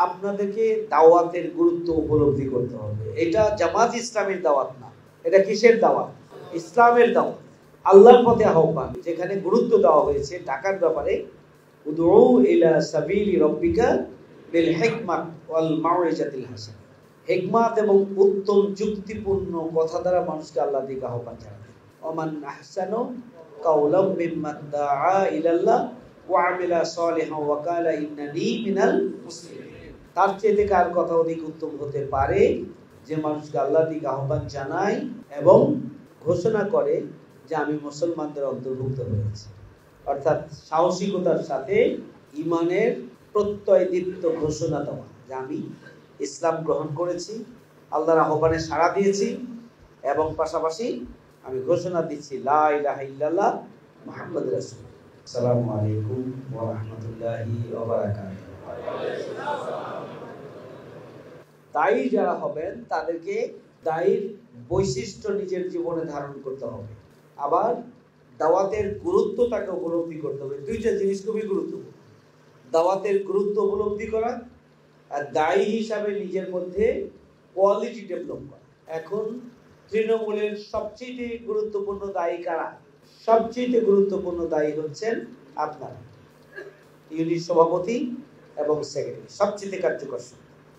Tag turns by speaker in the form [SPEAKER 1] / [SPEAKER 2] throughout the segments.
[SPEAKER 1] আপনাদেরকে দাওয়াতের গুরুত্ব উপলব্ধি করতে হবে। এটা জামাত ইসলামের দাওয়াত না, এটা কিসের দাওয়াত? ইসলামের দাওয়াত, আল্লাহর পথে আহ্বান। যেখানে গুরুত্ব দেওয়া হয়েছে টাকার ব্যাপারে, উদউ ইলা সাবিলি রাব্বিকা বিল হিকমাত ওয়াল মাউইজাতিল হাসানাহ, হিকমত এবং উত্তম যুক্তিপূর্ণ কথা দ্বারা মানুষকে আল্লাহর দিকে আহ্বান জানাবে। ওমান আহসানু কাওলাম মিম্মান দাআ ইলাল্লাহ ওয়া আমিলা সালিহান ওয়া ক্বালা ইন্নানী মিনাল মুসলিমিন। তার চেয়ে কার কথা অধিক উত্তম হতে পারে যে মানুষকে আল্লাহর দিকে আহ্বান জানায় এবং ঘোষণা করে যে আমি মুসলমানদের অন্তর্ভুক্ত হয়েছি। অর্থাৎ সাহসিকতার সাথে ঈমানের প্রত্যয়দীপ্ত ঘোষণা দেওয়া যে আমি ইসলাম গ্রহণ করেছি, আল্লাহর আহ্বানে সাড়া দিয়েছি এবং পাশাপাশি আমি ঘোষণা দিচ্ছি লা ইলাহা ইল্লাল্লাহ মুহাম্মাদুর রাসূলুল্লাহ। আসসালামু আলাইকুম ওয়া রাহমাতুল্লাহি ওয়া বারাকাতুহু। দায়ী যারা হবেন তাদেরকে দায়ীর বৈশিষ্ট্য নিজের জীবনে ধারণ করতে হবে, আবার দাওয়াতের গুরুত্বটাকে উপলব্ধি করতে হবে। দুইটা জিনিস খুবই গুরুত্বপূর্ণ, দাওয়াতের গুরুত্ব উপলব্ধি করা আর দায়ী হিসাবে নিজের মধ্যে কোয়ালিটি ডেভেলপ করা। এখন তৃণমূলের সবচেয়ে গুরুত্বপূর্ণ দায়ী কারা? সবচেয়ে গুরুত্বপূর্ণ দায়ী হচ্ছেন আপনারা, ইউনিট সভাপতি এবং সেক্রেটারি, সবচেয়ে কার্যকর।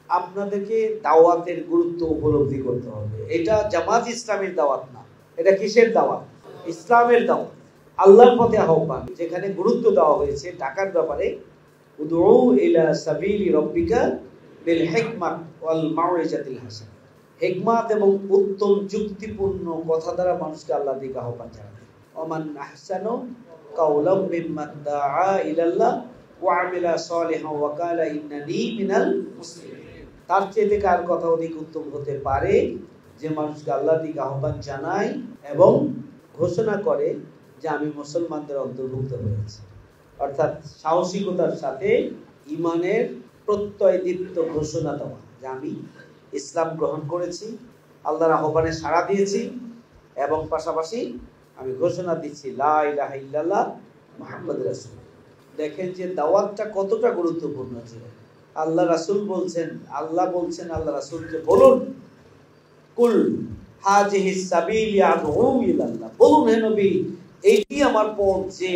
[SPEAKER 1] আপনাদেরকে দাওয়াতের গুরুত্ব উপলব্ধি করতে হবে। এটা জামাত ইসলামের দাওয়াত না, এটা কিসের দাওয়াত? ইসলামের দাওয়াত, আল্লাহর পথে আহ্বান। যেখানে গুরুত্ব দেওয়া হয়েছে টাকার ব্যাপারে, উদউ ইলা সাবিলি রাব্বিকা বিল হিকমাত ওয়াল মাউইজাতিল হাসানাহ, হিকমত এবং উত্তম যুক্তিপূর্ণ কথা দ্বারা মানুষকে আল্লাহর দিকে আহ্বান জানাবে। ওমান আহসানু কাওলাম মিম্মান দাআ ইলাল্লাহ ওয়া আমিলা সালিহান ওয়া ক্বালা ইন্নানী মিনাল মুসলিমিন। তার চেয়ে কার কথা অধিক উত্তম হতে পারে যে মানুষকে আল্লাহর দিকে আহ্বান জানায় এবং ঘোষণা করে যে আমি মুসলমানদের অন্তর্ভুক্ত হয়েছি। অর্থাৎ সাহসিকতার সাথে ঈমানের প্রত্যয়দীপ্ত ঘোষণা দেওয়া যে আমি ইসলাম গ্রহণ করেছি, আল্লাহর আহ্বানে সাড়া দিয়েছি এবং পাশাপাশি আমি ঘোষণা দিচ্ছি লা ইলাহা ইল্লাল্লাহ মুহাম্মাদুর রাসূলুল্লাহ। দেখেন যে দাওয়াতটা কতটা গুরুত্বপূর্ণ ছিল। আল্লাহ রাসূল বলছেন, আল্লাহ বলছেন আল্লাহ রাসূলকে বলুন, কুল হাযিহিস সাবিলি আদউ ইলাল্লাহ, বলুন হে নবী এইটি আমার পথ যে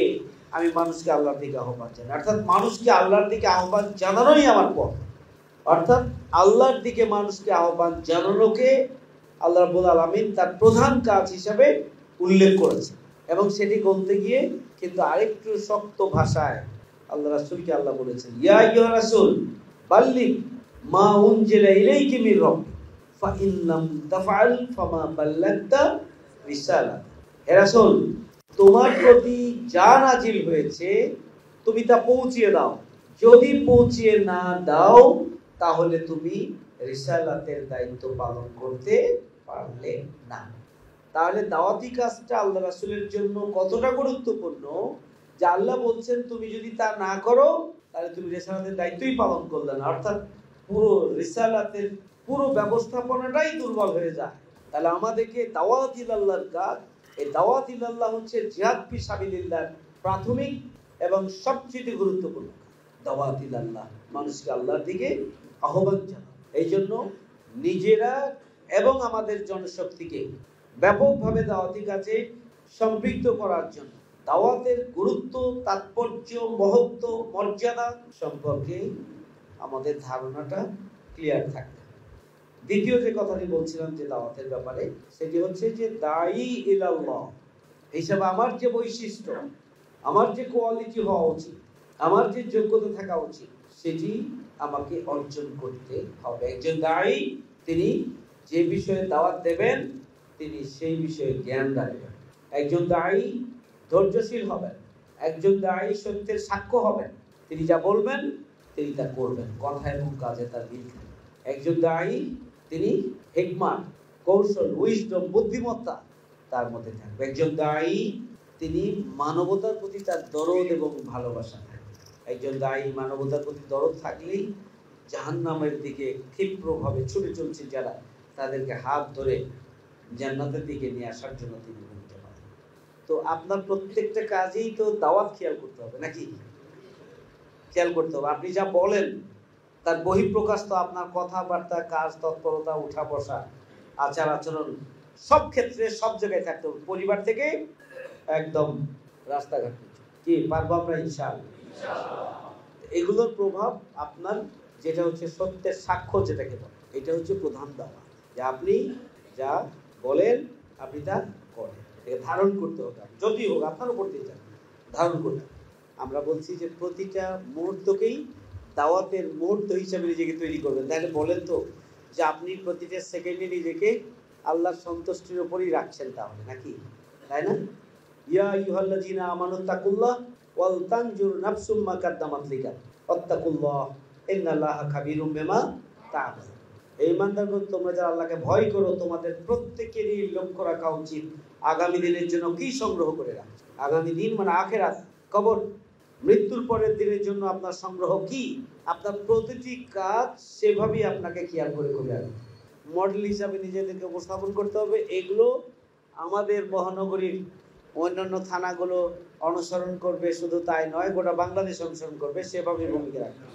[SPEAKER 1] আমি মানুষকে আল্লাহর দিকে আহ্বান জানাই। অর্থাৎ মানুষকে আল্লাহর দিকে আহ্বান জানানোই আমার পথ। অর্থাৎ আল্লাহর দিকে মানুষকে আহ্বান জানানোকে আল্লাহ রাব্বুল আলামিন তার প্রধান কাজ হিসেবে উল্লেখ করেছেন এবং সেটি বলতে গিয়ে কিন্তু আরেকটু শক্ত ভাষায় আল্লাহ রাসূলকে আল্লাহ বলেছেন, ইয়া আইয়ুহা রাসূল বাল্লিগ মা উনজিলা ইলাইকা মির রাব্বিক ফা ইন লাম তাফআল ফামা বাল্লাগতা রিসালাত। হে রাসূল, তোমার প্রতি যা নাজিল হয়েছে তুমি তা পৌঁছিয়ে দাও, যদি পৌঁছিয়ে না দাও তাহলে তুমি রিসালাতের দায়িত্ব পালন করতে পারলে না। তাহলে দাওয়াতি কাজটা আল্লাহ রাসূলের জন্য কতটা গুরুত্বপূর্ণ যে আল্লাহ বলছেন তুমি যদি তা না করো তাহলে তুমি রিসালাতের দায়িত্বই পালন করলে না। অর্থাৎ পুরো রিসালাতের পুরো ব্যবস্থাপনাটাই দুর্বল হয়ে যায়। তাহলে আমাদেরকে দাওয়াত ইলাল্লাহর কাজ, এই দাওয়াত ইলাল্লাহ হচ্ছে জিহাদ ফি সাবিলিল্লাহ প্রাথমিক এবং সবচেয়ে গুরুত্বপূর্ণ। দাওয়াত ইলাল্লাহ মানুষকে আল্লাহর দিকে আহ্বান জানানো। এই জন্য নিজেরা এবং আমাদের জনশক্তিকে ব্যাপকভাবে দাওয়াতি কাজে সম্পৃক্ত করার জন্য দাওয়াতের গুরুত্ব, তাৎপর্য, মহত্ব, মর্যাদা সম্পর্কে আমাদের ধারণাটা ক্লিয়ার থাকবে। দ্বিতীয় যে কথাটি বলছিলাম যে দাওয়াতের ব্যাপারে, সেটি হচ্ছে যে দায়ী ইলাল্লাহ হিসাবে আমার যে বৈশিষ্ট্য, আমার যে কোয়ালিটি হওয়া উচিত, আমার যে যোগ্যতা থাকা উচিত, সেটি আমাকে অর্জন করতে হবে। একজন দায়ী তিনি যে বিষয়ে দাওয়াত দেবেন তিনি সেই বিষয়ে জ্ঞান রাখবেন। একজন দায়ী ধৈর্যশীল হবেন, একজন দায়ী সত্যের সাক্ষ্য হবেন, তিনি যা বলবেন তিনি তা করবেন, কথা এবং কাজে তার মিল থাকবে। একজন দায়ী তিনি হিকমত, কৌশল, উইজডম, বুদ্ধিমত্তা তার মধ্যে থাকবে। একজন দায়ী তিনি মানবতার প্রতি তার দরদ এবং ভালোবাসা থাকবে। একজন দায়ী মানবতার প্রতি দরদ থাকলেই জাহান্নামের দিকে ক্ষিপ্রভাবে ছুটে চলছে যারা, তাদেরকে হাত ধরে জান্নাতের দিকে নিয়ে আসার জন্য তিনি বলতে পারেন। তো আপনার প্রত্যেকটা কাজেই তো দাওয়াত খেয়াল করতে হবে নাকি? খেয়াল করতে হবে। আপনি যা বলেন তার বহিঃপ্রকাশ তো আপনার কথাবার্তা, কাজ, তৎপরতা, উঠা বসা, আচার আচরণ সব ক্ষেত্রে সব জায়গায় থাকতে হবে, পরিবার থেকে একদম রাস্তাঘাট। কি পারবো আমরা ইনশাআল্লাহ? এগুলোর প্রভাব আপনার যেটা হচ্ছে সত্যের সাক্ষ্য, যেটাকে বলে, এটা হচ্ছে প্রধান দাওয়া, যে আপনি যা বলেন আপনি তা করেন, এটা ধারণ করতে হবে। যদি হোক আপনার উপর দিয়ে যান, ধারণ করতে। আমরা বলছি যে প্রতিটা মুহূর্তকেই দাওয়াতের মুহূর্ত হিসাবে নিজেকে তৈরি করবেন। তাহলে বলেন তো যে আপনি প্রতিটা সেকেন্ডে নিজেকে আল্লাহর সন্তুষ্টির উপরই রাখছেন, তাহলে নাকি, তাই না? ইয়া আইয়ুহাল্লাযীনা আমানুত্তাকুল্লাহ ওয়াল তানজুর নাফসুম মা কাদ্দামাত লিগাদ ওয়াত্তাকুল্লাহ ইন্নাল্লাহা খাবীরুম বিমা তা'মালুন। হে ইমানদারগণ, তোমরা যারা আল্লাহকে ভয় করো, তোমাদের প্রত্যেকেরই লক্ষ্য রাখা উচিত আগামী দিনের জন্য কি সংগ্রহ করে রাখছো। আগামী দিন মানে আখিরাত, কবর, মৃত্যুর পরের দিনের জন্য আপনার সংগ্রহ কি। আপনার প্রতিটি কাজ সেভাবেই আপনাকে খেয়াল করে করে রাখবে, মডেল হিসাবে নিজেদেরকে উপস্থাপন করতে হবে। এগুলো আমাদের মহানগরীর অন্যান্য থানাগুলো অনুসরণ করবে, শুধু তাই নয় গোটা বাংলাদেশ অনুসরণ করবে, সেভাবে ভূমিকা রাখবে।